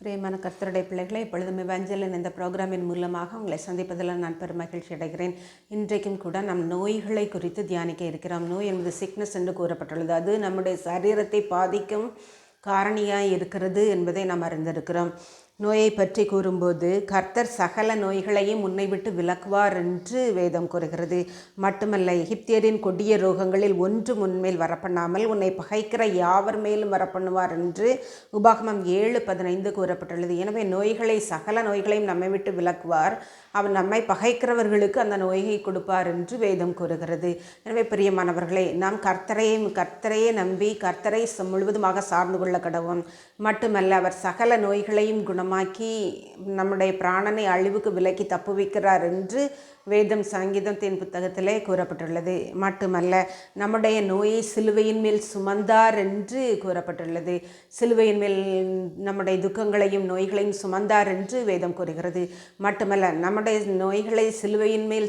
பிரியமான கர்த்தருடைய பிள்ளைகளை இப்பொழுதும் எவாஞ்சலின் இந்த ப்ரோக்ராமின் மூலமாக உங்களை சந்திப்பதில் நான் பெருமகிழ்ச்சி அடைகிறேன். இன்றைக்கும் கூட நம் நோய்களை குறித்து தியானிக்க இருக்கிறோம். நோய் என்பது சிக்னஸ் என்று கூறப்பட்டுள்ளது. அது நம்முடைய சரீரத்தை பாதிக்கும் காரணியாக இருக்கிறது என்பதை நாம் அறிந்திருக்கிறோம். நோயை பற்றி கூறும்போது கர்த்தர் சகல நோய்களையும் உன்னை விட்டு விலக்குவார் என்று வேதம் கூறுகிறது. மட்டுமல்ல, எகிப்தியரின் கொடிய ரோகங்களில் ஒன்று முன்மேல் வரப்பண்ணாமல் உன்னை பகைக்கிற யாவர் மேலும் வரப்பண்ணுவார் என்று உபாகமம் 7:15 கூறப்பட்டுள்ளது. எனவே நோய்களை சகல நோய்களையும் நம்மை விட்டு விலக்குவார். அவர் நம்மை பகைக்கிறவர்களுக்கு அந்த நோயை கொடுப்பார் என்று வேதம் கூறுகிறது. எனவே பிரியமானவர்களே, நாம் கர்த்தரையே நம்பி கர்த்தரை முழுவதுமாக சார்ந்து கொள்ள கடவும். மட்டுமல்ல, அவர் சகல நோய்களையும் குணமாக்கி நம்முடைய பிராணனை அழிவுக்கு விலக்கி தப்புவிக்கிறார் என்று வேதம் சங்கீதத்தின் புத்தகத்திலே கூறப்பட்டுள்ளது. மட்டுமல்ல, நம்முடைய நோயை சிலுவையின் மேல் சுமந்தார் என்று கூறப்பட்டுள்ளது. சிலுவையின் மேல் நம்முடைய துக்கங்களையும் நோய்களையும் சுமந்தார் என்று வேதம் கூறுகிறது. மட்டுமல்ல, நம்முடைய நோய்களை சிலுவையின் மேல்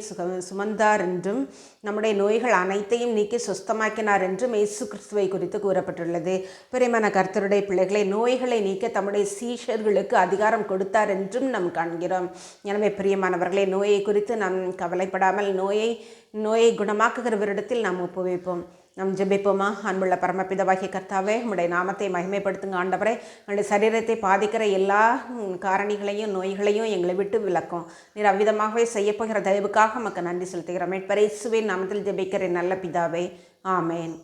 சுமந்தார் என்றும் நம்முடைய நோய்கள் அனைத்தையும் நீக்கி சுஸ்தமாக்கினார் என்றும் இயேசு கிறிஸ்துவை குறித்து கூறப்பட்டுள்ளது. பிரியமான கர்த்தருடைய பிள்ளைகளை, நோய்களை நீக்க தம்முடைய சீஷர்களுக்கு அதிகாரம் கொடுத்தார் என்றும் நாம் காண்கிறோம். எனவே பிரியமானவர்களே, நோயை குறித்து நாம் கவலைப்படாமல் நோயை குணமாக்குகிறவரிடத்தில் நாம் ஒப்புவிப்போம். நாம் ஜெபிப்போமா? அன்புள்ள பரமபிதாவாகிய கர்த்தாவே, உம்முடைய நாமத்தை மகிமைப்படுத்துங்க. ஆண்டவரே, எங்களுடைய சரீரத்தை பாதிக்கிற எல்லா காரணிகளையும் நோய்களையும் எங்களை விட்டு விலக்கும். நீர் அவ்விதமாகவே செய்யப்போகிற தயவுக்காக நமக்கு நன்றி செலுத்துகிறோம். மீட்பர் இயேசுவின் நாமத்தில் ஜெபிக்கிறேன் நல்ல பிதாவே, ஆமேன்.